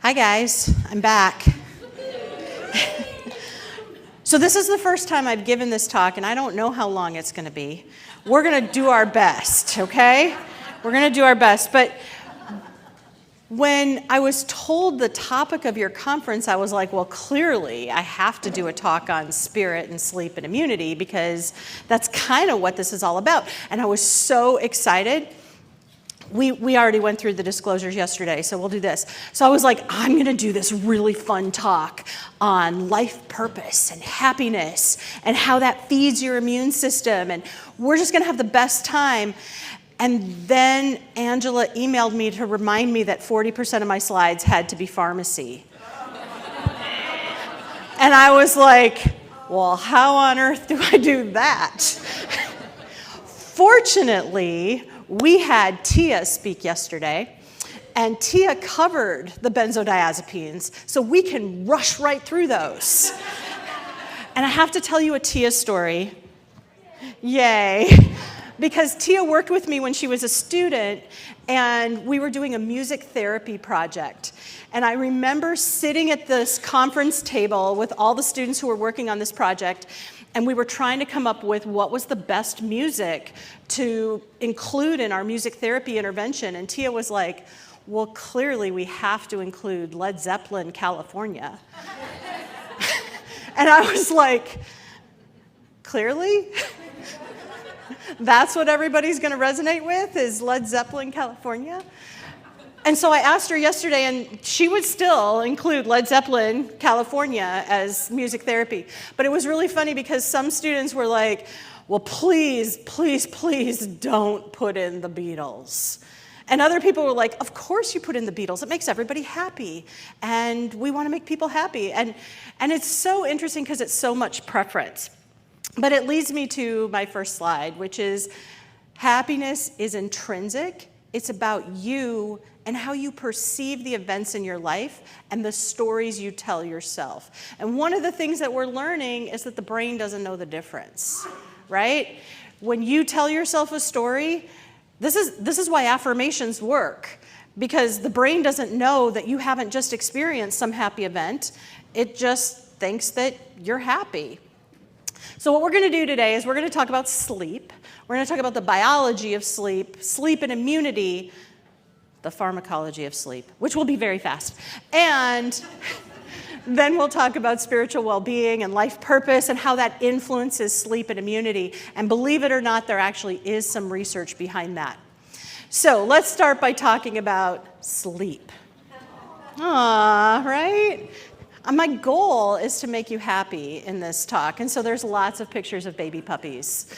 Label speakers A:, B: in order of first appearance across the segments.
A: Hi guys, I'm back. So this is the first time I've given this talk, and I don't know how long it's going to be. We're going to do our best, okay? We're going to do our best. But when I was told the topic of your conference, I was like, well, clearly I have to do a talk on spirit and sleep and immunity because that's kind of what this is all about. And I was so excited. We already went through the disclosures yesterday, so we'll do this. So I was like, I'm going to do this really fun talk on life purpose and happiness and how that feeds your immune system, and we're just going to have the best time. And then Angela emailed me to remind me that 40% of my slides had to be pharmacy. And I was like, well, how on earth do I do that? Fortunately, we had Tia speak yesterday, and Tia covered the benzodiazepines, so we can rush right through those. And I have to tell you a Tia story. Yay. Because Tia worked with me when she was a student, and we were doing a music therapy project. And I remember sitting at this conference table with all the students who were working on this project, and we were trying to come up with what was the best music to include in our music therapy intervention. And Tia was like, well, clearly we have to include Led Zeppelin, California. And I was like, clearly? That's what everybody's going to resonate with, is Led Zeppelin, California? And so I asked her yesterday, and she would still include Led Zeppelin, California as music therapy. But it was really funny because some students were like, well, please, please, please don't put in the Beatles. And other people were like, of course you put in the Beatles. It makes everybody happy. And we want to make people happy. And it's so interesting because it's so much preference. But it leads me to my first slide, which is happiness is intrinsic. It's about you and how you perceive the events in your life and the stories you tell yourself. And one of the things that we're learning is that the brain doesn't know the difference, right? When you tell yourself a story, this is why affirmations work, because the brain doesn't know that you haven't just experienced some happy event. It just thinks that you're happy. So what we're going to do today is we're going to talk about sleep. We're going to talk about the biology of sleep, sleep and immunity, the pharmacology of sleep, which will be very fast. And then we'll talk about spiritual well-being and life purpose and how that influences sleep and immunity. And believe it or not, there actually is some research behind that. So let's start by talking about sleep. Aw, right? My goal is to make you happy in this talk. And so there's lots of pictures of baby puppies,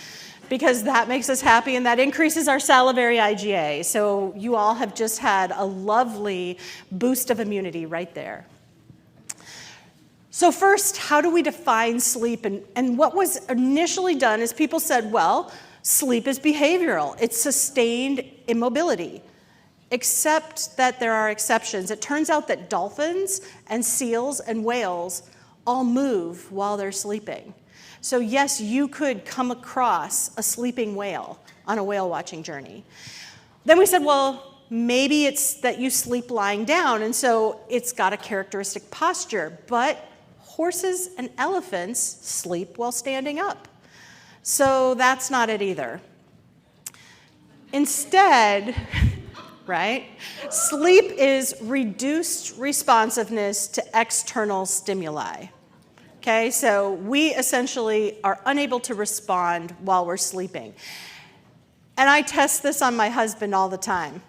A: because that makes us happy and that increases our salivary IgA. So you all have just had a lovely boost of immunity right there. So first, how do we define sleep? And what was initially done is people said, well, sleep is behavioral. It's sustained immobility, except that there are exceptions. It turns out that dolphins and seals and whales all move while they're sleeping. So yes, you could come across a sleeping whale on a whale watching journey. Then we said, well, maybe it's that you sleep lying down, and so it's got a characteristic posture. But horses and elephants sleep while standing up. So that's not it either. Instead, right, sleep is reduced responsiveness to external stimuli. Okay, so we essentially are unable to respond while we're sleeping. And I test this on my husband all the time.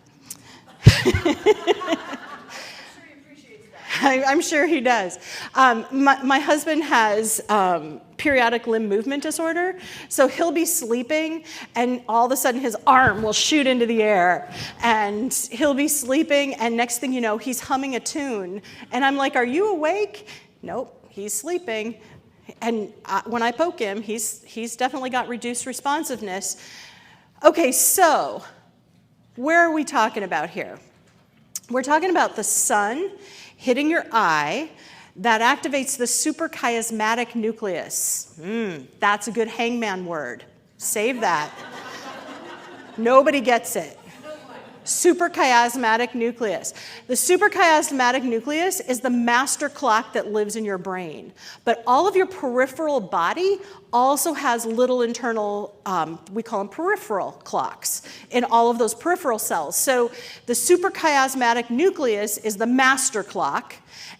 A: I'm sure he does. My husband has periodic limb movement disorder, so he'll be sleeping, and all of a sudden his arm will shoot into the air, and he'll be sleeping, and next thing you know, he's humming a tune. And I'm like, are you awake? Nope. He's sleeping, and when I poke him, he's definitely got reduced responsiveness. Okay, so where are we talking about here? We're talking about the sun hitting your eye. That activates the suprachiasmatic nucleus. That's a good hangman word. Save that. Nobody gets it. Suprachiasmatic nucleus. The suprachiasmatic nucleus is the master clock that lives in your brain. But all of your peripheral body also has little internal, we call them peripheral clocks, in all of those peripheral cells. So the suprachiasmatic nucleus is the master clock,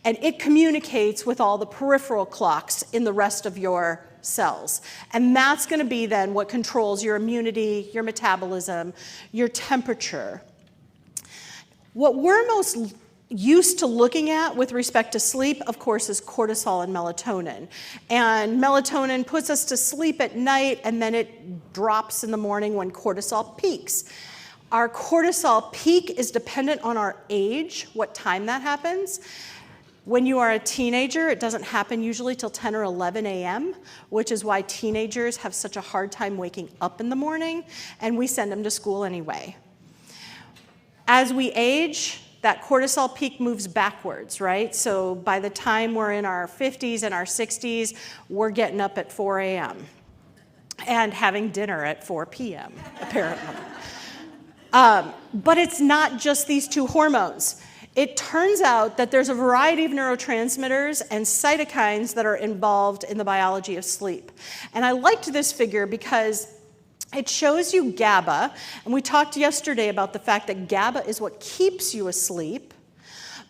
A: and it communicates with all the peripheral clocks in the rest of your cells. And that's going to be then what controls your immunity, your metabolism, your temperature. What we're most used to looking at with respect to sleep, of course, is cortisol and melatonin. And melatonin puts us to sleep at night, and then it drops in the morning when cortisol peaks. Our cortisol peak is dependent on our age, what time that happens. When you are a teenager, it doesn't happen usually till 10 or 11 a.m., which is why teenagers have such a hard time waking up in the morning, and we send them to school anyway. As we age, that cortisol peak moves backwards, right? So by the time we're in our 50s and our 60s, we're getting up at 4 a.m. and having dinner at 4 p.m., apparently. But it's not just these two hormones. It turns out that there's a variety of neurotransmitters and cytokines that are involved in the biology of sleep. And I liked this figure because it shows you GABA, and we talked yesterday about the fact that GABA is what keeps you asleep,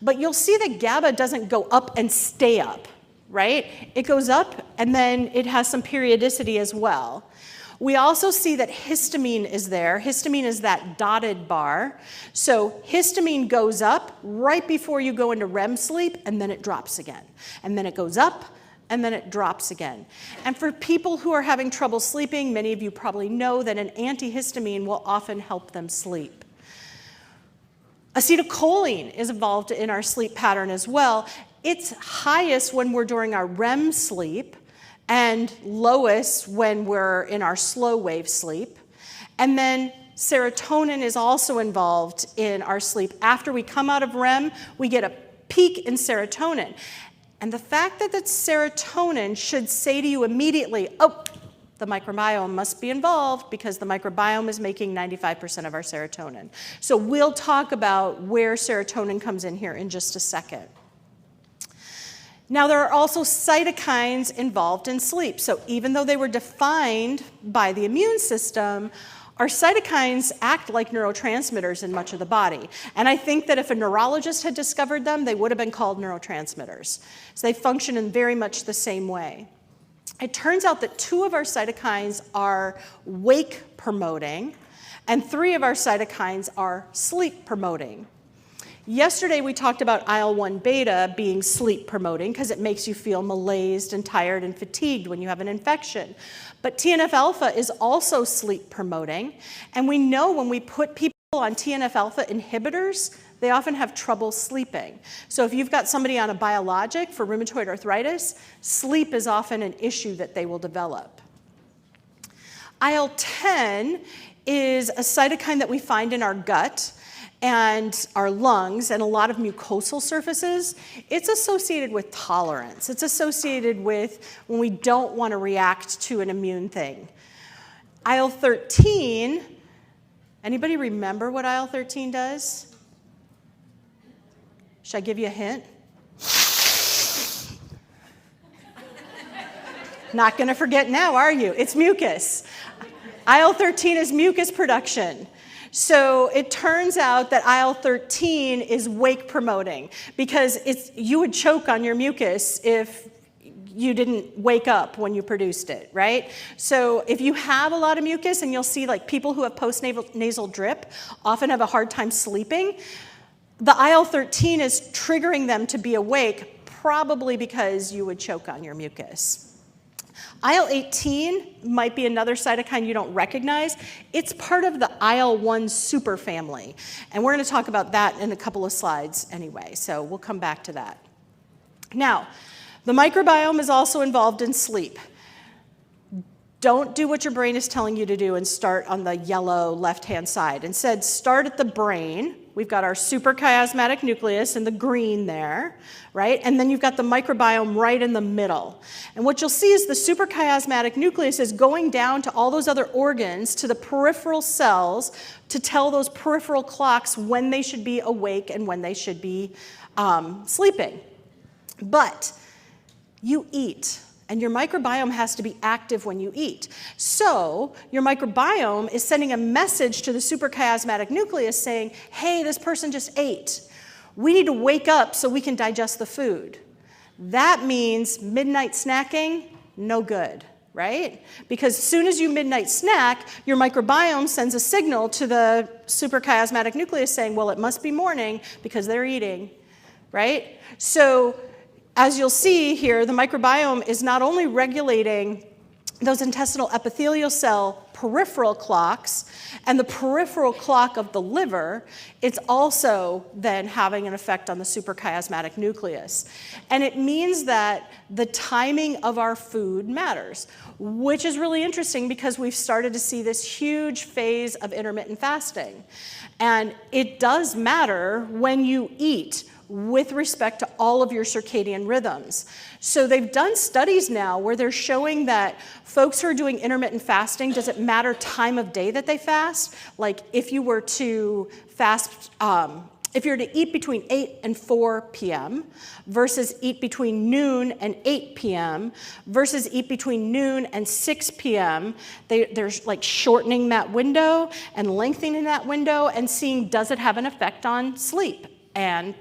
A: but you'll see that GABA doesn't go up and stay up, right? It goes up, and then it has some periodicity as well. We also see that histamine is there. Histamine is that dotted bar. So histamine goes up right before you go into REM sleep, and then it drops again. And then it goes up, and then it drops again. And for people who are having trouble sleeping, many of you probably know that an antihistamine will often help them sleep. Acetylcholine is involved in our sleep pattern as well. It's highest when we're during our REM sleep, and lowest when we're in our slow wave sleep. And then serotonin is also involved in our sleep. After we come out of REM, we get a peak in serotonin. And the fact that that serotonin should say to you immediately, oh, the microbiome must be involved because the microbiome is making 95% of our serotonin. So we'll talk about where serotonin comes in here in just a second. Now, there are also cytokines involved in sleep. So even though they were defined by the immune system, our cytokines act like neurotransmitters in much of the body. And I think that if a neurologist had discovered them, they would have been called neurotransmitters. So they function in very much the same way. It turns out that 2 of our cytokines are wake promoting, and 3 of our cytokines are sleep promoting. Yesterday, we talked about IL-1 beta being sleep promoting because it makes you feel malaised and tired and fatigued when you have an infection. But TNF alpha is also sleep promoting. And we know when we put people on TNF alpha inhibitors, they often have trouble sleeping. So if you've got somebody on a biologic for rheumatoid arthritis, sleep is often an issue that they will develop. IL-10 is a cytokine that we find in our gut and our lungs and a lot of mucosal surfaces. It's associated with tolerance. It's associated with when we don't want to react to an immune thing. IL-13, anybody remember what IL-13 does? Should I give you a hint? Not going to forget now, are you? It's mucus. IL-13 is mucus production. So it turns out that IL-13 is wake promoting because you would choke on your mucus if you didn't wake up when you produced it, right? So if you have a lot of mucus, and you'll see like people who have postnasal drip often have a hard time sleeping, the IL-13 is triggering them to be awake, probably because you would choke on your mucus. IL-18 might be another cytokine you don't recognize. It's part of the IL-1 superfamily, and we're going to talk about that in a couple of slides anyway, so we'll come back to that. Now, the microbiome is also involved in sleep. Don't do what your brain is telling you to do and start on the yellow left-hand side. Instead, start at the brain. we've got our suprachiasmatic nucleus in the green there, right? And then you've got the microbiome right in the middle. And what you'll see is the suprachiasmatic nucleus is going down to all those other organs, to the peripheral cells, to tell those peripheral clocks when they should be awake and when they should be sleeping. But you eat, and your microbiome has to be active when you eat. So your microbiome is sending a message to the suprachiasmatic nucleus saying, hey, this person just ate. We need to wake up so we can digest the food. That means midnight snacking, no good, right? Because as soon as you midnight snack, your microbiome sends a signal to the suprachiasmatic nucleus saying, well, it must be morning because they're eating, right? So as you'll see here, the microbiome is not only regulating those intestinal epithelial cell peripheral clocks and the peripheral clock of the liver, it's also then having an effect on the suprachiasmatic nucleus. And it means that the timing of our food matters, which is really interesting because we've started to see this huge phase of intermittent fasting. And it does matter when you eat with respect to all of your circadian rhythms. So they've done studies now where they're showing that folks who are doing intermittent fasting, does it matter time of day that they fast? Like if you were to fast, if you were to eat between 8 and 4 p.m. versus eat between noon and 8 p.m. versus eat between noon and 6 p.m., they're like shortening that window and lengthening that window and seeing does it have an effect on sleep. And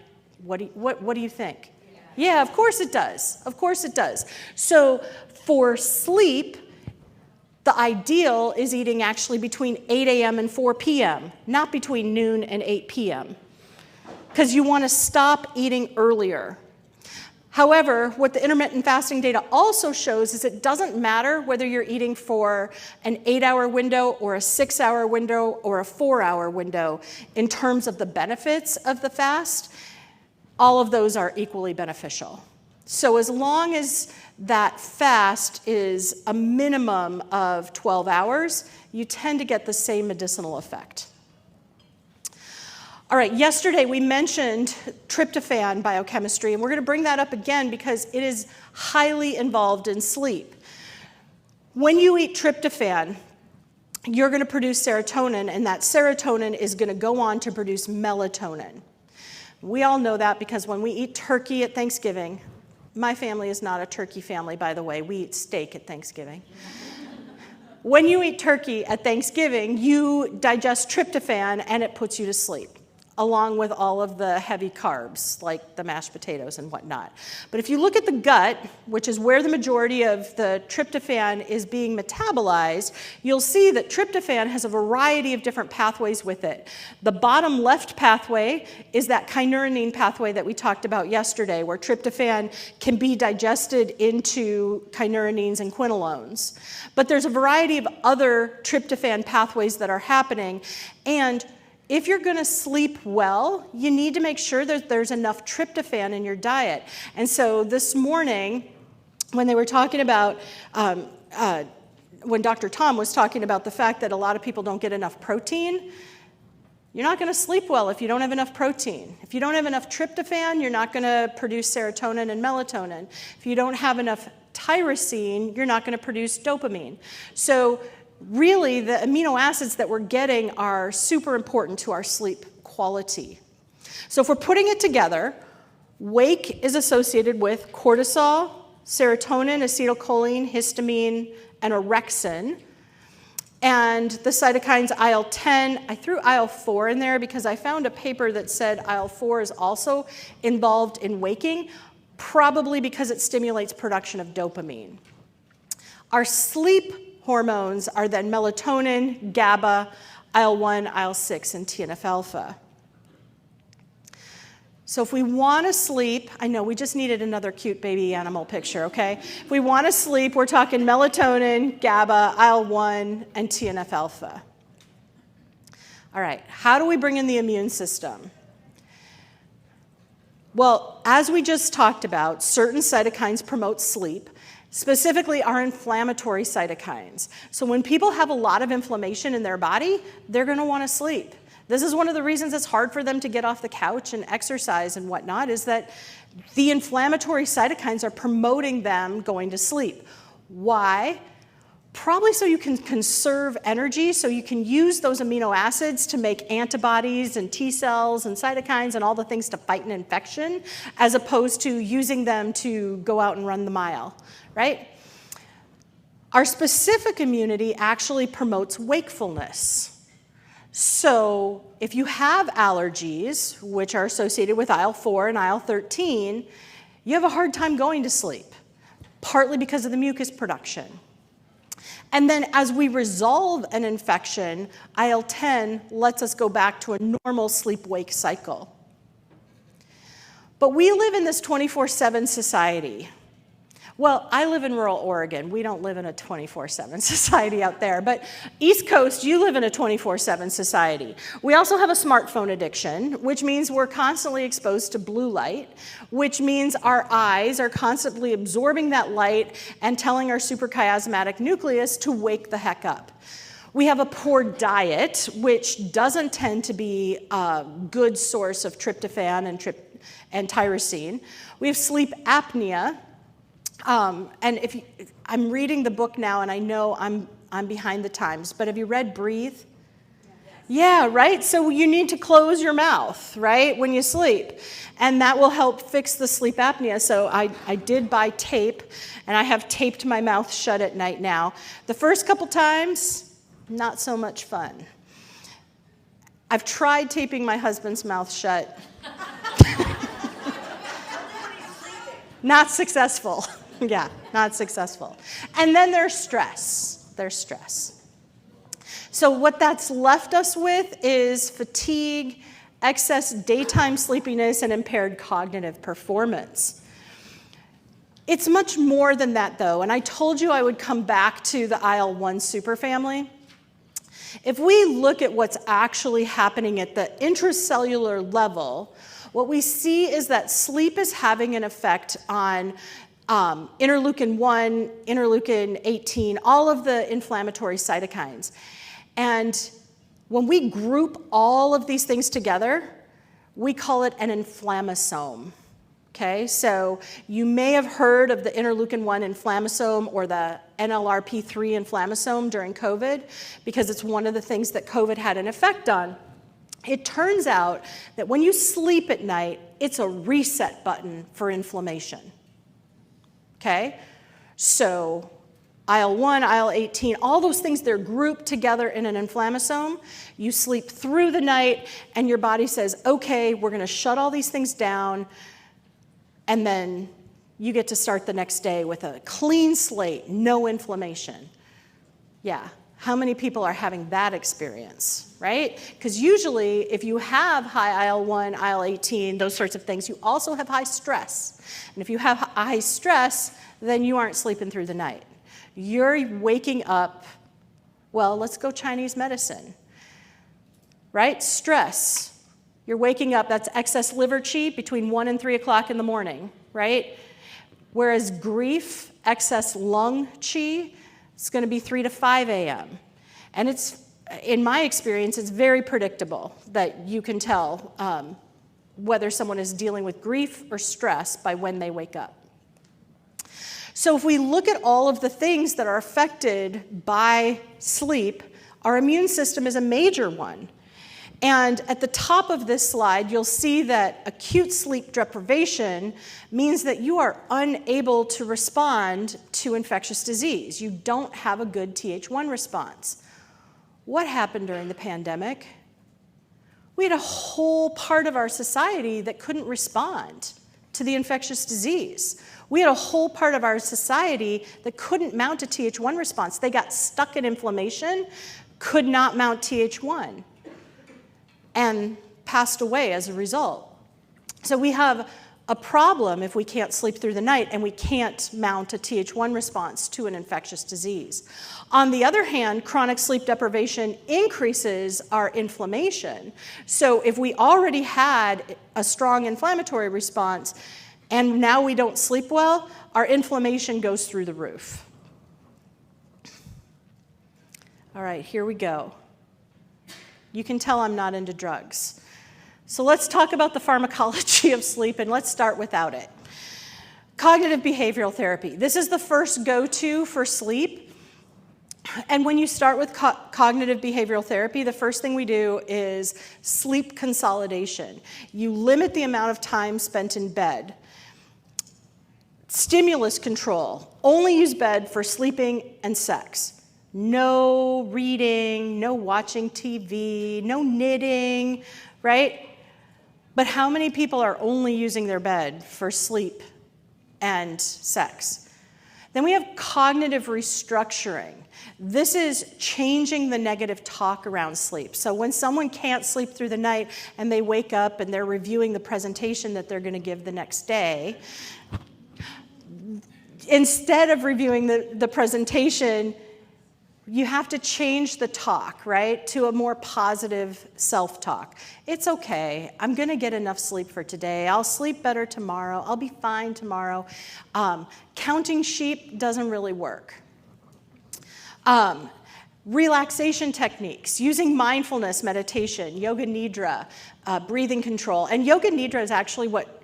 A: what do you think? Yeah, of course it does. Of course it does. So for sleep, the ideal is eating actually between 8 a.m. and 4 p.m., not between noon and 8 p.m., because you want to stop eating earlier. However, what the intermittent fasting data also shows is it doesn't matter whether you're eating for an 8-hour window or a 6-hour window or a 4-hour window in terms of the benefits of the fast. All of those are equally beneficial. So as long as that fast is a minimum of 12 hours, you tend to get the same medicinal effect. All right, yesterday we mentioned tryptophan biochemistry, and we're going to bring that up again because it is highly involved in sleep. When you eat tryptophan, you're going to produce serotonin, and that serotonin is going to go on to produce melatonin. We all know that because when we eat turkey at Thanksgiving, my family is not a turkey family, by the way. We eat steak at Thanksgiving. When you eat turkey at Thanksgiving, you digest tryptophan and it puts you to sleep, along with all of the heavy carbs, like the mashed potatoes and whatnot. But if you look at the gut, which is where the majority of the tryptophan is being metabolized, you'll see that tryptophan has a variety of different pathways with it. The bottom left pathway is that kynurenine pathway that we talked about yesterday, where tryptophan can be digested into kynurenines and quinolones. But there's a variety of other tryptophan pathways that are happening, and if you're going to sleep well, you need to make sure that there's enough tryptophan in your diet. And so this morning, when they were talking about, when Dr. Tom was talking about the fact that a lot of people don't get enough protein, you're not going to sleep well if you don't have enough protein. If you don't have enough tryptophan, you're not going to produce serotonin and melatonin. If you don't have enough tyrosine, you're not going to produce dopamine. So really, the amino acids that we're getting are super important to our sleep quality. So if we're putting it together, wake is associated with cortisol, serotonin, acetylcholine, histamine, and orexin. And the cytokines IL-10, I threw IL-4 in there because I found a paper that said IL-4 is also involved in waking, probably because it stimulates production of dopamine. Our sleep hormones are then melatonin, GABA, IL-1, IL-6, and TNF-alpha. So if we want to sleep, I know we just needed another cute baby animal picture, okay? If we want to sleep, we're talking melatonin, GABA, IL-1, and TNF-alpha. All right, how do we bring in the immune system? Well, as we just talked about, certain cytokines promote sleep, specifically our inflammatory cytokines. So when people have a lot of inflammation in their body, they're going to want to sleep. This is one of the reasons it's hard for them to get off the couch and exercise and whatnot, is that the inflammatory cytokines are promoting them going to sleep. Why? Probably so you can conserve energy, so you can use those amino acids to make antibodies and T cells and cytokines and all the things to fight an infection, as opposed to using them to go out and run the mile, right? Our specific immunity actually promotes wakefulness. So if you have allergies, which are associated with IL-4 and IL-13, you have a hard time going to sleep, partly because of the mucus production. And then as we resolve an infection, IL-10 lets us go back to a normal sleep-wake cycle. But we live in this 24/7 society. Well, I live in rural Oregon. We don't live in a 24/7 society out there. But East Coast, you live in a 24/7 society. We also have a smartphone addiction, which means we're constantly exposed to blue light, which means our eyes are constantly absorbing that light and telling our suprachiasmatic nucleus to wake the heck up. We have a poor diet, which doesn't tend to be a good source of tryptophan and tyrosine. We have sleep apnea. And I'm reading the book now, and I know I'm behind the times, but have you read Breathe? Yeah, right? So you need to close your mouth, right, when you sleep. And that will help fix the sleep apnea. So I did buy tape, and I have taped my mouth shut at night now. The first couple times, not so much fun. I've tried taping my husband's mouth shut. Not successful. Yeah, not successful. And then there's stress. There's stress. So what that's left us with is fatigue, excess daytime sleepiness, and impaired cognitive performance. It's much more than that, though, and I told you I would come back to the IL-1 superfamily. If we look at what's actually happening at the intracellular level, what we see is that sleep is having an effect on interleukin-1, interleukin-18, all of the inflammatory cytokines. And when we group all of these things together, we call it an inflammasome. Okay, so you may have heard of the interleukin-1 inflammasome or the NLRP3 inflammasome during COVID, because it's one of the things that COVID had an effect on. It turns out that when you sleep at night, it's a reset button for inflammation. Okay, so IL-1, IL-18, all those things, they're grouped together in an inflammasome. You sleep through the night, and your body says, okay, we're going to shut all these things down, and then you get to start the next day with a clean slate, no inflammation. Yeah, how many people are having that experience, right? Because usually, if you have high IL-1, IL-18, those sorts of things, you also have high stress. And if you have high stress, then you aren't sleeping through the night. You're waking up, well, let's go Chinese medicine, right? Stress. You're waking up, that's excess liver qi between 1 and 3 o'clock in the morning, right? Whereas grief, excess lung qi, it's going to be 3 to 5 a.m. And it's, in my experience, it's very predictable that you can tell whether someone is dealing with grief or stress by when they wake up. So if we look at all of the things that are affected by sleep, our immune system is a major one. And at the top of this slide, you'll see that acute sleep deprivation means that you are unable to respond to infectious disease. You don't have a good Th1 response. What happened during the pandemic? We had a whole part of our society that couldn't respond to the infectious disease. We had a whole part of our society that couldn't mount a Th1 response. They got stuck in inflammation, could not mount Th1, and passed away as a result. So we have a problem if we can't sleep through the night and we can't mount a Th1 response to an infectious disease. On the other hand, chronic sleep deprivation increases our inflammation. So if we already had a strong inflammatory response and now we don't sleep well, our inflammation goes through the roof. All right, here we go. You can tell I'm not into drugs. So let's talk about the pharmacology of sleep, and let's start without it. Cognitive behavioral therapy. This is the first go-to for sleep. And when you start with cognitive behavioral therapy, the first thing we do is sleep consolidation. You limit the amount of time spent in bed. Stimulus control. Only use bed for sleeping and sex. No reading, no watching TV, no knitting, right? But how many people are only using their bed for sleep and sex? Then we have cognitive restructuring. This is changing the negative talk around sleep. So when someone can't sleep through the night and they wake up and they're reviewing the presentation that they're going to give the next day, instead of reviewing the presentation, you have to change the talk, right, to a more positive self-talk. It's okay. I'm going to get enough sleep for today. I'll sleep better tomorrow. I'll be fine tomorrow. Counting sheep doesn't really work. Relaxation techniques, using mindfulness meditation, yoga nidra, breathing control. And yoga nidra is actually what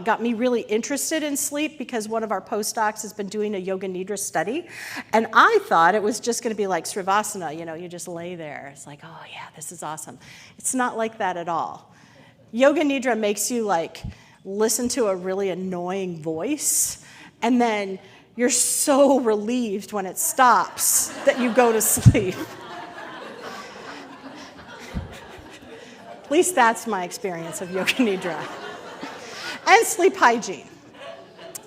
A: got me really interested in sleep, because one of our postdocs has been doing a yoga nidra study, and I thought it was just going to be like Sravasana, you just lay there. It's like, oh yeah, this is awesome. It's not like that at all. Yoga nidra makes you listen to a really annoying voice, and then you're so relieved when it stops that you go to sleep. At least that's my experience of yoga nidra. And sleep hygiene.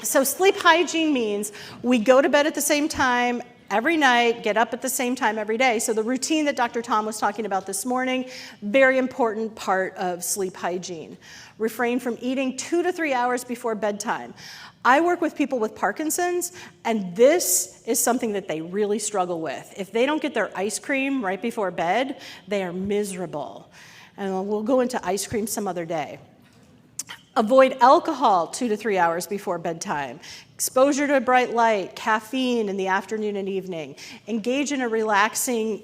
A: So sleep hygiene means we go to bed at the same time every night, get up at the same time every day. So the routine that Dr. Tom was talking about this morning, very important part of sleep hygiene. Refrain from eating 2 to 3 hours before bedtime. I work with people with Parkinson's, and this is something that they really struggle with. If they don't get their ice cream right before bed, they are miserable. And we'll go into ice cream some other day. Avoid alcohol 2 to 3 hours before bedtime. Exposure to bright light, caffeine in the afternoon and evening. Engage in a relaxing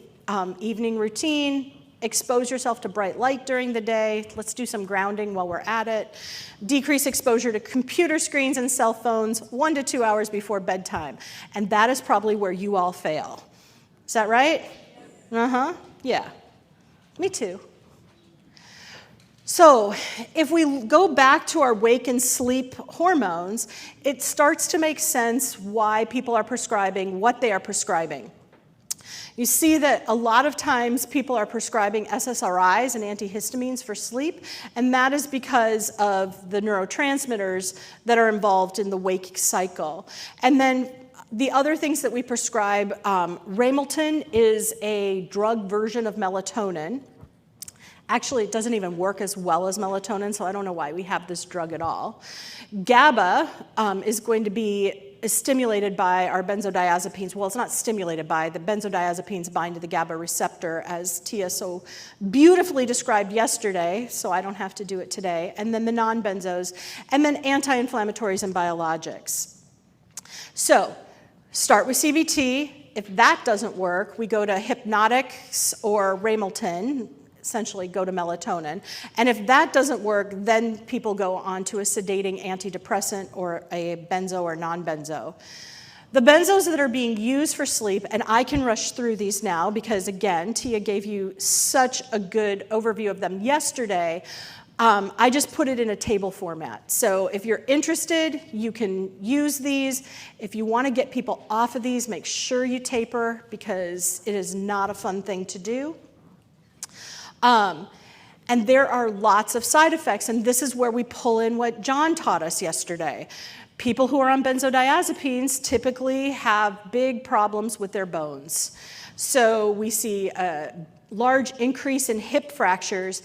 A: evening routine. Expose yourself to bright light during the day. Let's do some grounding while we're at it. Decrease exposure to computer screens and cell phones 1 to 2 hours before bedtime. And that is probably where you all fail. Is that right? Uh-huh. Yeah. Me too. So if we go back to our wake and sleep hormones, it starts to make sense why people are prescribing what they are prescribing. You see that a lot of times people are prescribing SSRIs and antihistamines for sleep, and that is because of the neurotransmitters that are involved in the wake cycle. And then the other things that we prescribe, Ramelton is a drug version of melatonin. Actually, it doesn't even work as well as melatonin, so I don't know why we have this drug at all. GABA is going to be stimulated by our benzodiazepines. Well, it's not stimulated by. The benzodiazepines bind to the GABA receptor, as Tia so beautifully described yesterday, so I don't have to do it today. And then the non-benzos, and then anti-inflammatories and biologics. So start with CBT. If that doesn't work, we go to hypnotics or Ramelton. Essentially go to melatonin. And if that doesn't work, then people go on to a sedating antidepressant or a benzo or non-benzo. The benzos that are being used for sleep, and I can rush through these now because, again, Tia gave you such a good overview of them yesterday. I just put it in a table format. So if you're interested, you can use these. If you want to get people off of these, make sure you taper because it is not a fun thing to do. And there are lots of side effects, and this is where we pull in what John taught us yesterday. People who are on benzodiazepines typically have big problems with their bones. So we see a large increase in hip fractures,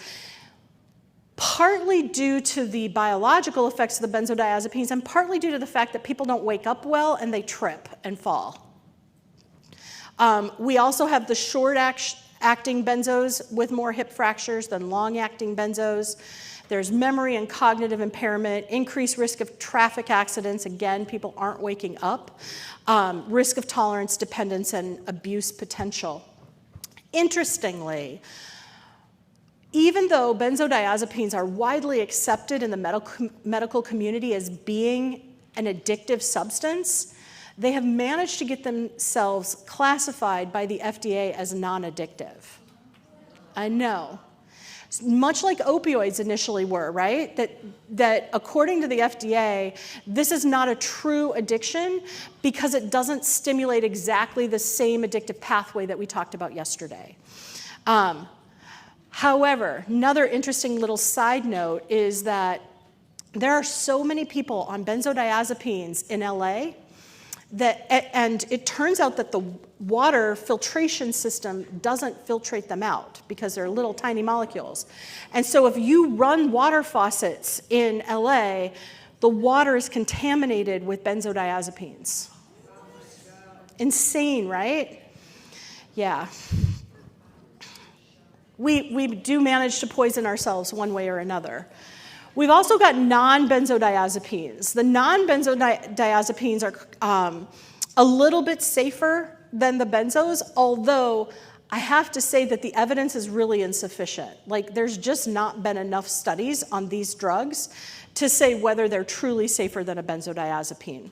A: partly due to the biological effects of the benzodiazepines and partly due to the fact that people don't wake up well and they trip and fall. We also have the short-acting benzos with more hip fractures than long-acting benzos. There's memory and cognitive impairment, increased risk of traffic accidents. Again, people aren't waking up. Risk of tolerance, dependence, and abuse potential. Interestingly, Even though benzodiazepines are widely accepted in the medical community as being an addictive substance, they have managed to get themselves classified by the FDA as non-addictive. I know. Much like opioids initially were, right? That according to the FDA, this is not a true addiction because it doesn't stimulate exactly the same addictive pathway that we talked about yesterday. However, another interesting little side note is that there are so many people on benzodiazepines in LA and it turns out that the water filtration system doesn't filtrate them out because they're little tiny molecules. And so if you run water faucets in LA, the water is contaminated with benzodiazepines. Insane, right? Yeah. We do manage to poison ourselves one way or another. We've also got non-benzodiazepines. The non-benzodiazepines are a little bit safer than the benzos, although I have to say that the evidence is really insufficient. Like, there's just not been enough studies on these drugs to say whether they're truly safer than a benzodiazepine.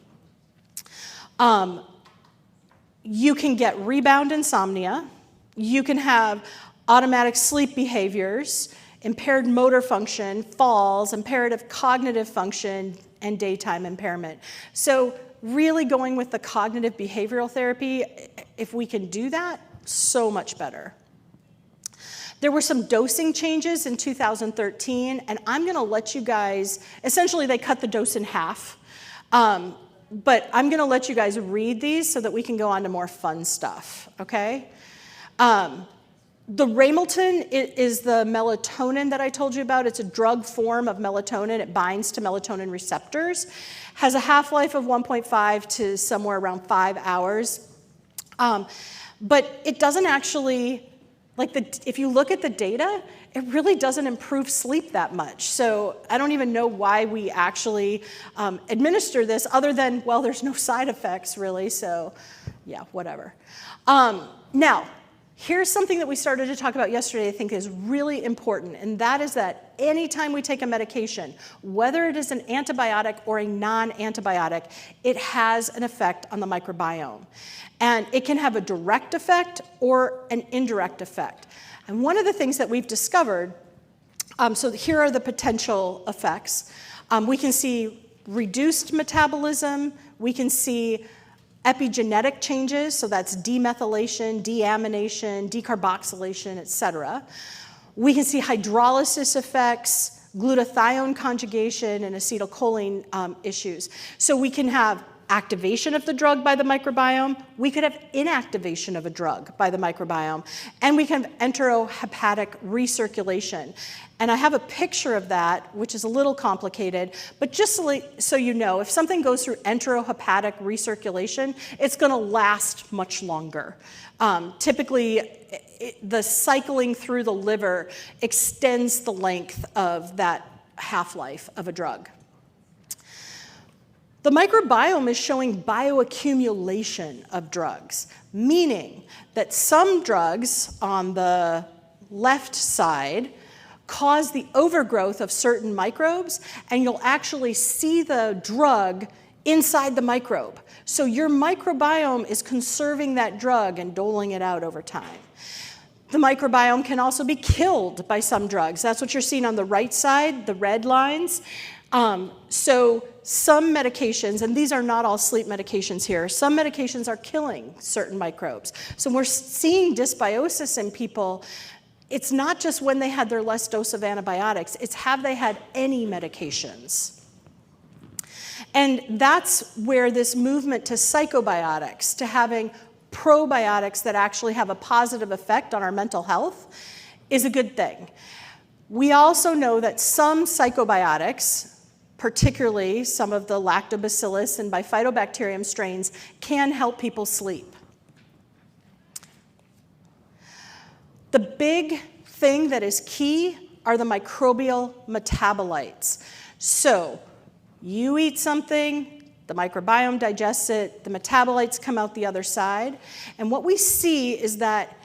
A: You can get rebound insomnia. You can have automatic sleep behaviors, impaired motor function, falls, impaired cognitive function, and daytime impairment. So really going with the cognitive behavioral therapy, if we can do that, so much better. There were some dosing changes in 2013, and I'm going to let you guys, essentially they cut the dose in half, but I'm going to let you guys read these so that we can go on to more fun stuff, okay? The Ramelton is the melatonin that I told you about. It's a drug form of melatonin. It binds to melatonin receptors, has a half-life of 1.5 to somewhere around 5 hours. But it doesn't actually, if you look at the data, it really doesn't improve sleep that much. So I don't even know why we actually administer this other than, well, there's no side effects really, so yeah, whatever. Now, here's something that we started to talk about yesterday I think is really important, and that is that anytime we take a medication, whether it is an antibiotic or a non-antibiotic, it has an effect on the microbiome. And it can have a direct effect or an indirect effect. And one of the things that we've discovered, so here are the potential effects. We can see reduced metabolism, we can see epigenetic changes, so that's demethylation, deamination, decarboxylation, et cetera. We can see hydrolysis effects, glutathione conjugation, and acetylcholine issues. So we can have activation of the drug by the microbiome, we could have inactivation of a drug by the microbiome, and we can have enterohepatic recirculation. And I have a picture of that, which is a little complicated, but just so you know, if something goes through enterohepatic recirculation, it's going to last much longer. Typically, the cycling through the liver extends the length of that half-life of a drug. The microbiome is showing bioaccumulation of drugs, meaning that some drugs on the left side cause the overgrowth of certain microbes, and you'll actually see the drug inside the microbe. So your microbiome is conserving that drug and doling it out over time. The microbiome can also be killed by some drugs. That's what you're seeing on the right side, the red lines. So some medications, and these are not all sleep medications here, some medications are killing certain microbes. So we're seeing dysbiosis in people. It's not just when they had their less dose of antibiotics, it's have they had any medications. And that's where this movement to psychobiotics, to having probiotics that actually have a positive effect on our mental health, is a good thing. We also know that some psychobiotics, particularly some of the lactobacillus and bifidobacterium strains, can help people sleep. The big thing that is key are the microbial metabolites. So you eat something, the microbiome digests it, the metabolites come out the other side, and what we see is that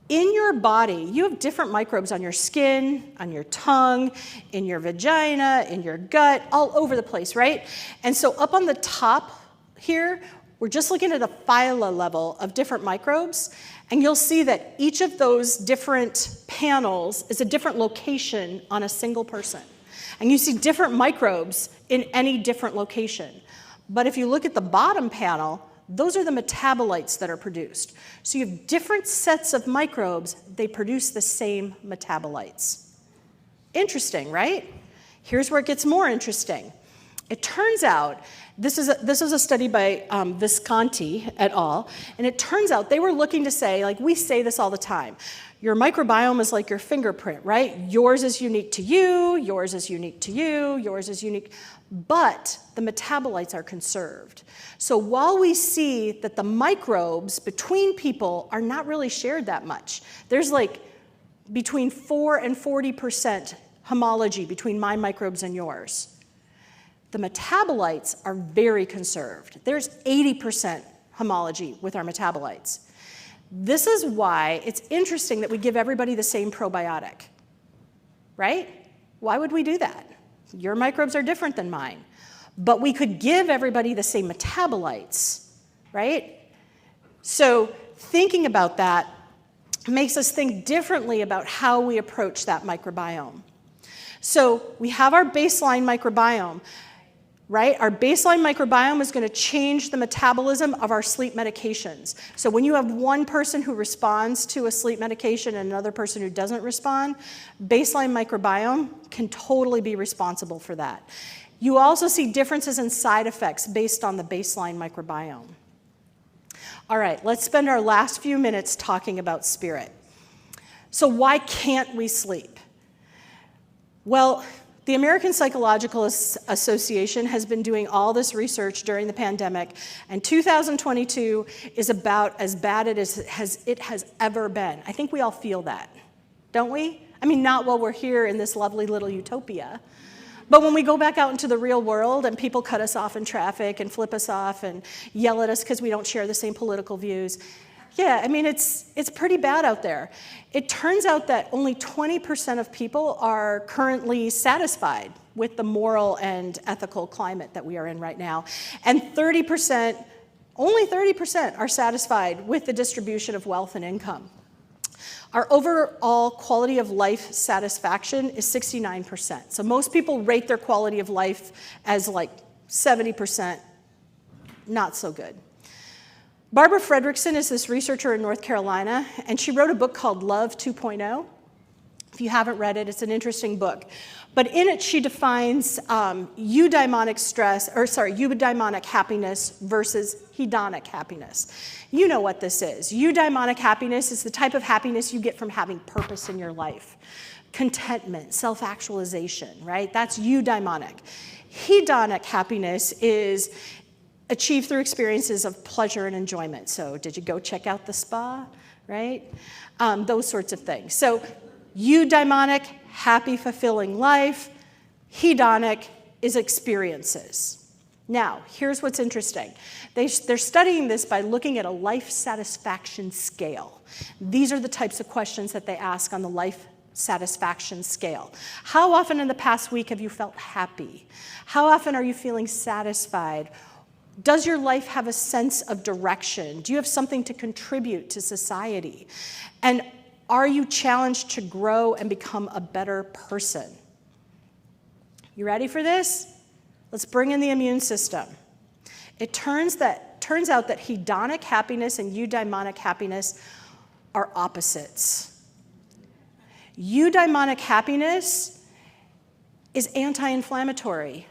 A: In your body, you have different microbes on your skin, on your tongue, in your vagina, in your gut, all over the place, right? And so up on the top here, we're just looking at a phyla level of different microbes, and you'll see that each of those different panels is a different location on a single person. And you see different microbes in any different location. But if you look at the bottom panel, those are the metabolites that are produced. So you have different sets of microbes, they produce the same metabolites. Interesting, right? Here's where it gets more interesting. It turns out, this is a study by Visconti et al., and it turns out they were looking to say, like we say this all the time, your microbiome is like your fingerprint, right? Yours is unique to you, yours is unique to you, yours is unique, but the metabolites are conserved. So while we see that the microbes between people are not really shared that much, there's like between 4 and 40% homology between my microbes and yours. The metabolites are very conserved. There's 80% homology with our metabolites. This is why it's interesting that we give everybody the same probiotic, right? Why would we do that? Your microbes are different than mine. But we could give everybody the same metabolites, right? So thinking about that makes us think differently about how we approach that microbiome. So we have our baseline microbiome, right? Our baseline microbiome is going to change the metabolism of our sleep medications. So when you have one person who responds to a sleep medication and another person who doesn't respond, baseline microbiome can totally be responsible for that. You also see differences in side effects based on the baseline microbiome. All right, let's spend our last few minutes talking about spirit. So why can't we sleep? Well, the American Psychological Association has been doing all this research during the pandemic, and 2022 is about as bad as it has ever been. I think we all feel that, don't we? I mean, not while we're here in this lovely little utopia, but when we go back out into the real world and people cut us off in traffic and flip us off and yell at us because we don't share the same political views, yeah, I mean, it's pretty bad out there. It turns out that only 20% of people are currently satisfied with the moral and ethical climate that we are in right now. And only 30% are satisfied with the distribution of wealth and income. Our overall quality of life satisfaction is 69%. So most people rate their quality of life as like 70%, not so good. Barbara Fredrickson is this researcher in North Carolina, and she wrote a book called Love 2.0. If you haven't read it, it's an interesting book. But in it, she defines eudaimonic happiness versus hedonic happiness. You know what this is. Eudaimonic happiness is the type of happiness you get from having purpose in your life. Contentment, self-actualization, right? That's eudaimonic. Hedonic happiness is achieved through experiences of pleasure and enjoyment. So did you go check out the spa, right? Those sorts of things. So eudaimonic, happy, fulfilling life. Hedonic is experiences. Now, here's what's interesting. They're studying this by looking at a life satisfaction scale. These are the types of questions that they ask on the life satisfaction scale. How often in the past week have you felt happy? How often are you feeling satisfied? Does your life have a sense of direction? Do you have something to contribute to society? And are you challenged to grow and become a better person? You ready for this? Let's bring in the immune system. It turns out that hedonic happiness and eudaimonic happiness are opposites. Eudaimonic happiness is anti-inflammatory,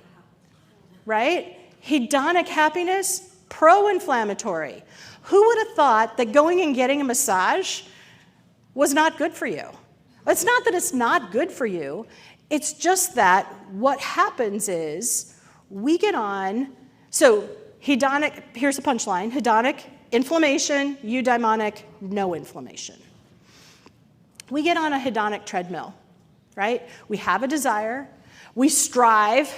A: right? Hedonic happiness, pro-inflammatory. Who would have thought that going and getting a massage was not good for you? It's not that it's not good for you. It's just that what happens is we get on, so hedonic, here's the punchline, hedonic, inflammation, eudaimonic, no inflammation. We get on a hedonic treadmill, right? We have a desire, we strive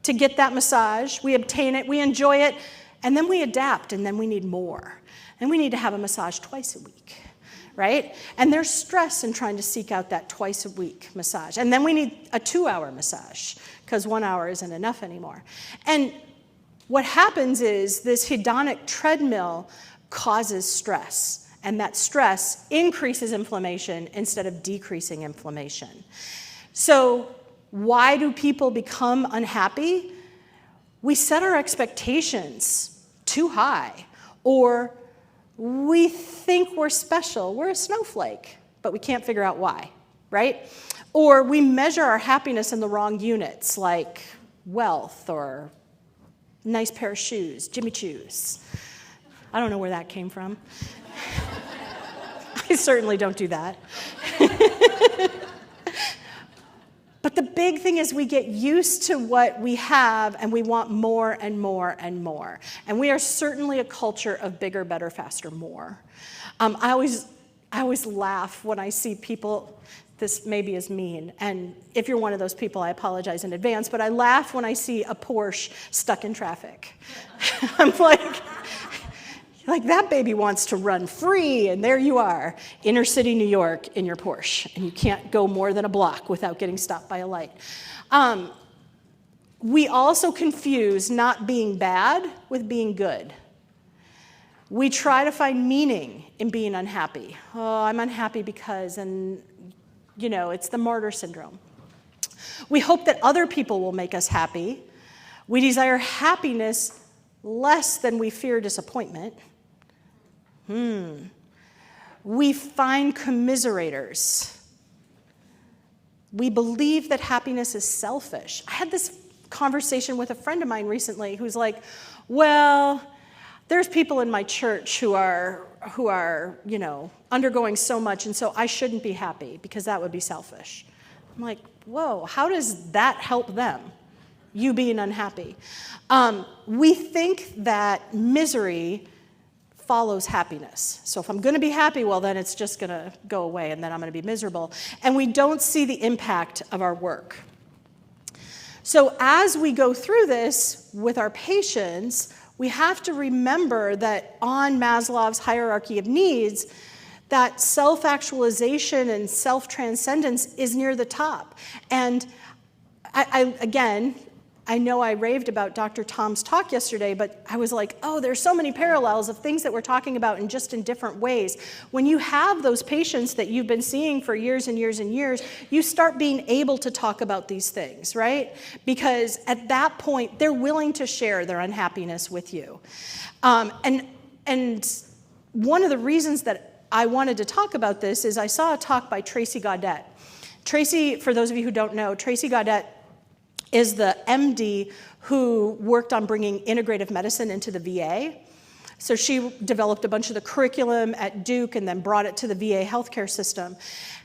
A: to get that massage, we obtain it, we enjoy it, and then we adapt, and then we need more. And we need to have a massage twice a week, right? And there's stress in trying to seek out that twice a week massage. And then we need a 2-hour massage because 1 hour isn't enough anymore. And what happens is this hedonic treadmill causes stress, and that stress increases inflammation instead of decreasing inflammation. So why do people become unhappy? We set our expectations too high, or we think we're special. We're a snowflake, but we can't figure out why, right? Or we measure our happiness in the wrong units, like wealth or nice pair of shoes, Jimmy Choos. I don't know where that came from. I certainly don't do that. But the big thing is we get used to what we have and we want more and more and more. And we are certainly a culture of bigger, better, faster, more. I always laugh when I see people, this maybe is mean, and if you're one of those people, I apologize in advance, but I laugh when I see a Porsche stuck in traffic. I'm like that baby wants to run free, and there you are, inner city New York in your Porsche, and you can't go more than a block without getting stopped by a light. We also confuse not being bad with being good. We try to find meaning in being unhappy. Oh, I'm unhappy because, and it's the martyr syndrome. We hope that other people will make us happy. We desire happiness less than we fear disappointment. We find commiserators. We believe that happiness is selfish. I had this conversation with a friend of mine recently who's like, well, there's people in my church who are undergoing so much, and so I shouldn't be happy because that would be selfish. I'm like, whoa, how does that help them, you being unhappy? We think that misery follows happiness. So if I'm going to be happy, well, then it's just going to go away, and then I'm going to be miserable. And we don't see the impact of our work. So as we go through this with our patients, we have to remember that on Maslow's hierarchy of needs, that self-actualization and self-transcendence is near the top. And I know I raved about Dr. Tom's talk yesterday, but I was like, oh, there's so many parallels of things that we're talking about in just in different ways. When you have those patients that you've been seeing for years and years and years, you start being able to talk about these things, right? Because at that point, they're willing to share their unhappiness with you. And one of the reasons that I wanted to talk about this is I saw a talk by Tracy Gaudet. Tracy, for those of you who don't know, Tracy Gaudet is the MD who worked on bringing integrative medicine into the VA. So she developed a bunch of the curriculum at Duke and then brought it to the VA healthcare system.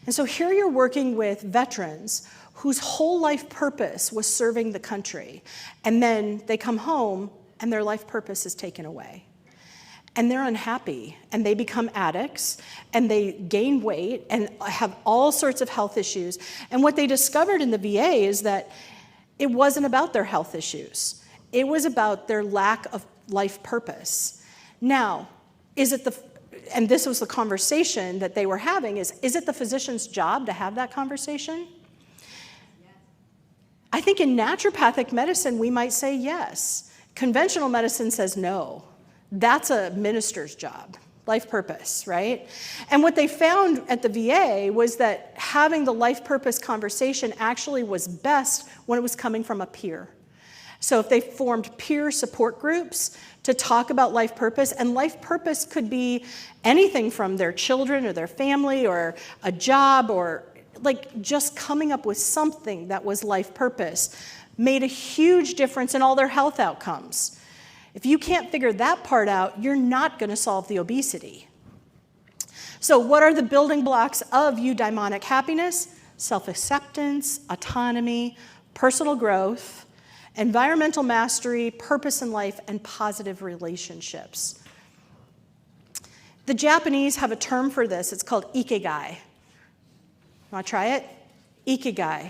A: And so here you're working with veterans whose whole life purpose was serving the country. And then they come home and their life purpose is taken away. And they're unhappy, and they become addicts, and they gain weight and have all sorts of health issues. And what they discovered in the VA is that it wasn't about their health issues. It was about their lack of life purpose. Now, and this was the conversation that they were having, is it the physician's job to have that conversation? Yes. I think in naturopathic medicine, we might say yes. Conventional medicine says no. That's a minister's job. Life purpose, right? And what they found at the VA was that having the life purpose conversation actually was best when it was coming from a peer. So if they formed peer support groups to talk about life purpose, and life purpose could be anything from their children or their family or a job or like just coming up with something that was life purpose, made a huge difference in all their health outcomes. If you can't figure that part out, you're not going to solve the obesity. So what are the building blocks of eudaimonic happiness? Self-acceptance, autonomy, personal growth, environmental mastery, purpose in life, and positive relationships. The Japanese have a term for this. It's called ikigai. Want to try it? Ikigai.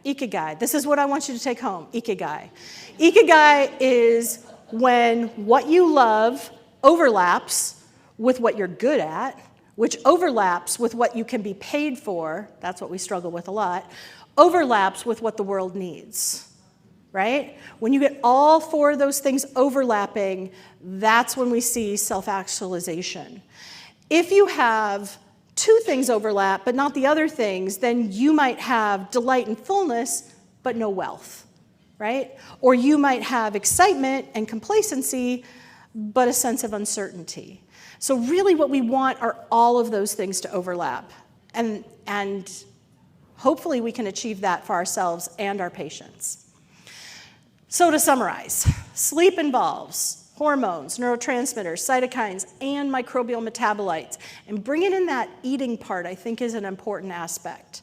A: Ikigai. This is what I want you to take home. Ikigai. Ikigai is when what you love overlaps with what you're good at, which overlaps with what you can be paid for, that's what we struggle with a lot, overlaps with what the world needs, right? When you get all four of those things overlapping, that's when we see self-actualization. If you have two things overlap, but not the other things, then you might have delight and fullness, but no wealth, right? Or you might have excitement and complacency, but a sense of uncertainty. So really what we want are all of those things to overlap. And hopefully we can achieve that for ourselves and our patients. So to summarize, sleep involves hormones, neurotransmitters, cytokines, and microbial metabolites. And bringing in that eating part, I think, is an important aspect.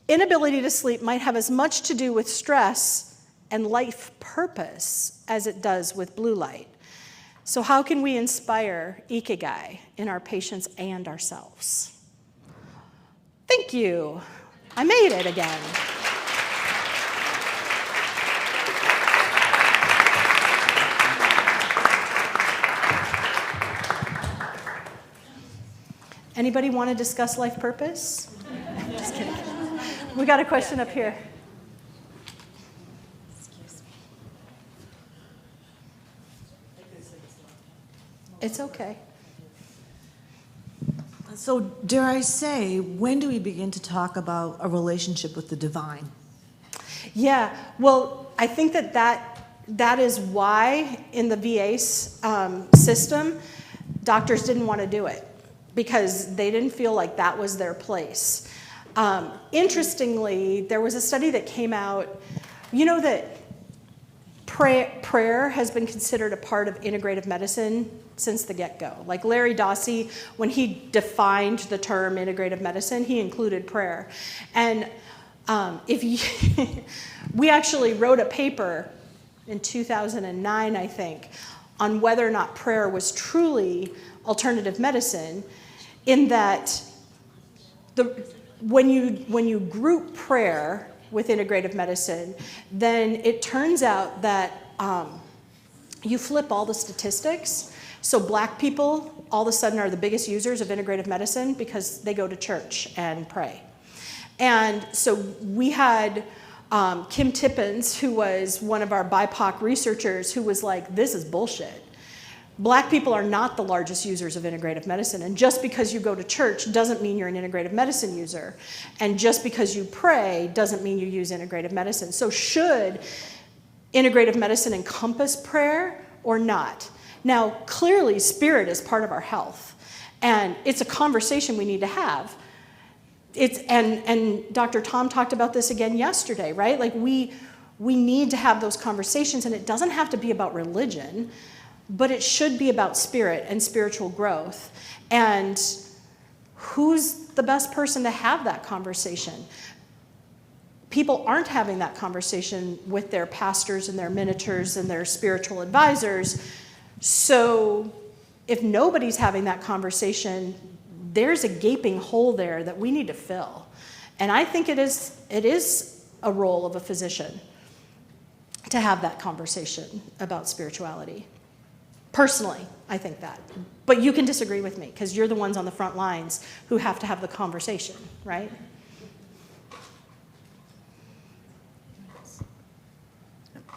A: Inability to sleep might have as much to do with stress and life purpose as it does with blue light. So how can we inspire ikigai in our patients and ourselves? Thank you. I made it again. Anybody want to discuss life purpose? Just kidding. We got a question up here. Excuse me. It's okay.
B: So, dare I say, when do we begin to talk about a relationship with the divine?
A: Yeah, well, I think that is why in the VA system, doctors didn't want to do it, because they didn't feel like that was their place. Interestingly, there was a study that came out, you know that prayer has been considered a part of integrative medicine since the get-go. Like Larry Dossey, when he defined the term integrative medicine, he included prayer. And we actually wrote a paper in 2009, I think, on whether or not prayer was truly alternative medicine, in that when you group prayer with integrative medicine, then it turns out that you flip all the statistics. So black people all of a sudden are the biggest users of integrative medicine because they go to church and pray. And so we had Kim Tippins, who was one of our BIPOC researchers, who was like, this is bullshit. Black people are not the largest users of integrative medicine, and just because you go to church doesn't mean you're an integrative medicine user. And just because you pray doesn't mean you use integrative medicine. So should integrative medicine encompass prayer or not? Now, clearly, spirit is part of our health, and it's a conversation we need to have. And Dr. Tom talked about this again yesterday, right? Like we need to have those conversations, and it doesn't have to be about religion, but it should be about spirit and spiritual growth. And who's the best person to have that conversation? People aren't having that conversation with their pastors and their ministers and their spiritual advisors. So if nobody's having that conversation, there's a gaping hole there that we need to fill. And I think it is a role of a physician to have that conversation about spirituality. Personally, I think that. But you can disagree with me, because you're the ones on the front lines who have to have the conversation, right?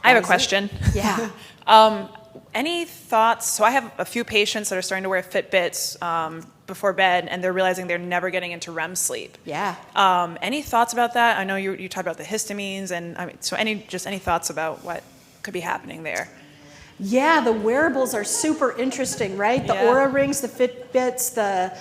C: I have a question.
A: Yeah.
C: Any thoughts? So I have a few patients that are starting to wear Fitbits before bed, and they're realizing they're never getting into REM sleep.
A: Yeah.
C: Any thoughts about that? I know you talked about the histamines, and so any thoughts about what could be happening there?
A: Yeah, the wearables are super interesting, right? The Aura rings, the Fitbits, the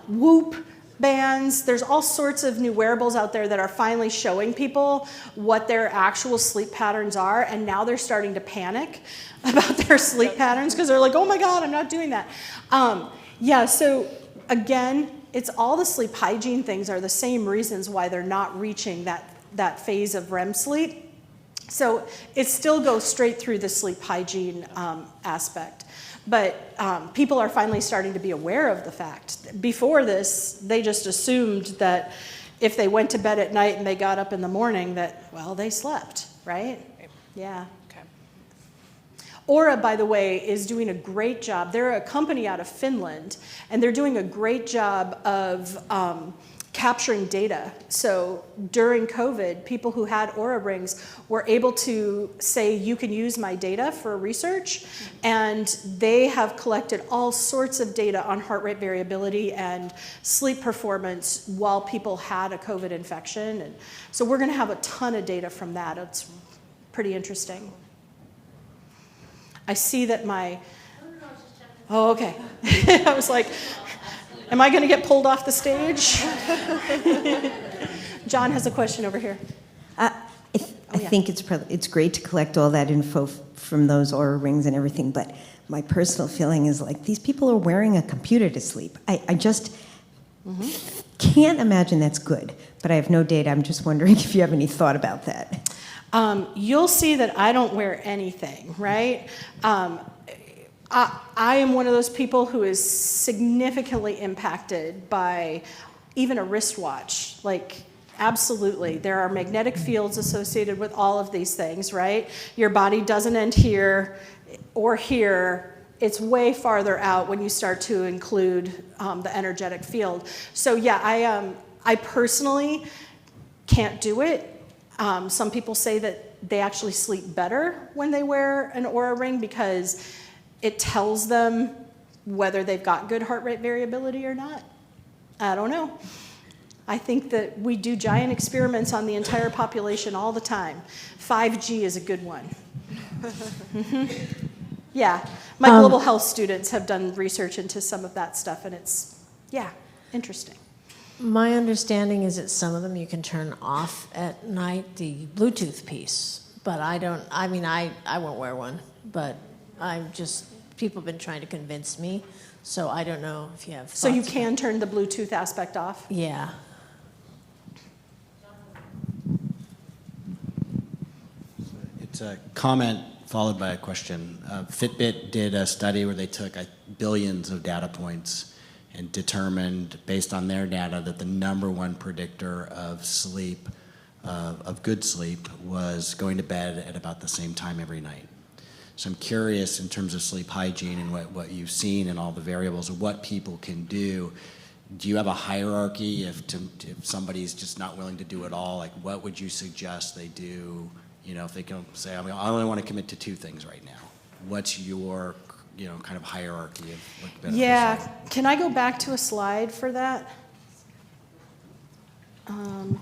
A: Whoop bands. There's all sorts of new wearables out there that are finally showing people what their actual sleep patterns are, and now they're starting to panic about their sleep patterns because they're like, oh my God, I'm not doing that. So again, it's all the sleep hygiene things are the same reasons why they're not reaching that phase of REM sleep. So it still goes straight through the sleep hygiene aspect. But people are finally starting to be aware of the fact. Before this, they just assumed that if they went to bed at night and they got up in the morning that, well, they slept, right? Yeah.
C: Okay.
A: Aura, by the way, is doing a great job. They're a company out of Finland, and they're doing a great job of capturing data. So during COVID, people who had Aura rings were able to say, you can use my data for research, and they have collected all sorts of data on heart rate variability and sleep performance while people had a COVID infection. And so we're gonna have a ton of data from that. It's pretty interesting. I see that oh, okay. I was like, am I going to get pulled off the stage? John has a question over here.
D: I think it's great to collect all that info from those Aura rings and everything, but my personal feeling is like these people are wearing a computer to sleep. I just can't imagine that's good, but I have no data. I'm just wondering if you have any thought about that.
A: You'll see that I don't wear anything, right? I am one of those people who is significantly impacted by even a wristwatch. Like, absolutely. There are magnetic fields associated with all of these things, right? Your body doesn't end here or here. It's way farther out when you start to include the energetic field. So yeah, I personally can't do it. Some people say that they actually sleep better when they wear an Aura ring because it tells them whether they've got good heart rate variability or not. I don't know. I think that we do giant experiments on the entire population all the time. 5G is a good one. Yeah, my global health students have done research into some of that stuff, and it's, yeah, interesting.
E: My understanding is that some of them you can turn off at night, the Bluetooth piece, but I won't wear one, but people have been trying to convince me, so I don't know if you have thoughts.
A: So you can turn the Bluetooth aspect off?
E: Yeah.
F: It's a comment followed by a question. Fitbit did a study where they took billions of data points and determined, based on their data, that the #1 predictor of sleep, of good sleep, was going to bed at about the same time every night. So I'm curious, in terms of sleep hygiene and what you've seen and all the variables of what people can do. Do you have a hierarchy if somebody's just not willing to do it all? Like, what would you suggest they do? You know, if they can say, I only want to commit to 2 things right now. What's your kind of hierarchy of what benefits?
A: Yeah, can I go back to a slide for that? All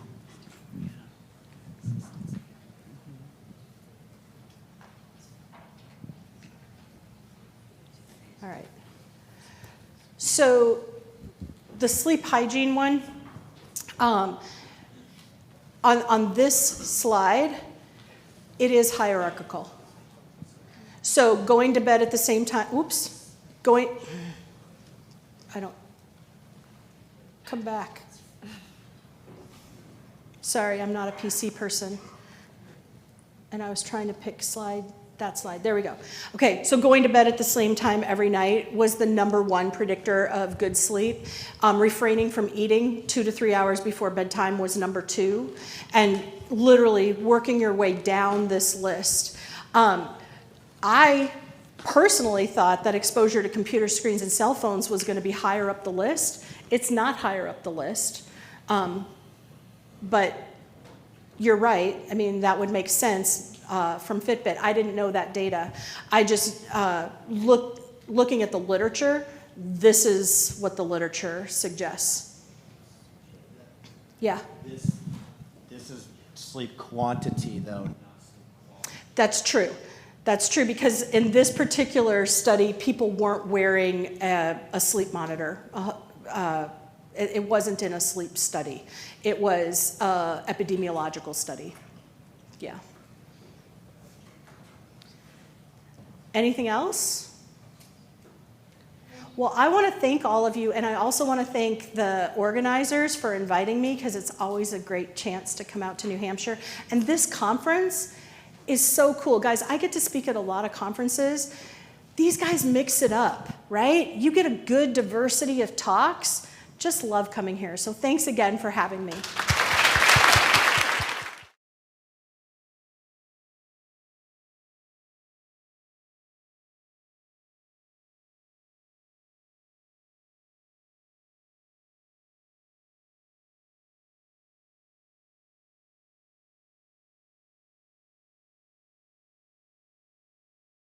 A: right. So the sleep hygiene one, on this slide, it is hierarchical. So going to bed at the same time, come back. Sorry, I'm not a PC person. And I was trying to pick that slide, there we go. Okay, so going to bed at the same time every night was the #1 predictor of good sleep. Refraining from eating 2 to 3 hours before bedtime was #2. And literally working your way down this list. I personally thought that exposure to computer screens and cell phones was going to be higher up the list. It's not higher up the list. But you're right. I mean, that would make sense from Fitbit. I didn't know that data. I just looking at the literature, this is what the literature suggests. Yeah?
G: This is sleep quantity, though.
A: That's true. That's true, because in this particular study, people weren't wearing a sleep monitor. It wasn't in a sleep study. It was an epidemiological study. Yeah. Anything else? Well, I want to thank all of you, and I also want to thank the organizers for inviting me, because it's always a great chance to come out to New Hampshire. And this conference is so cool. Guys, I get to speak at a lot of conferences. These guys mix it up, right? You get a good diversity of talks. Just love coming here. So thanks again for having me.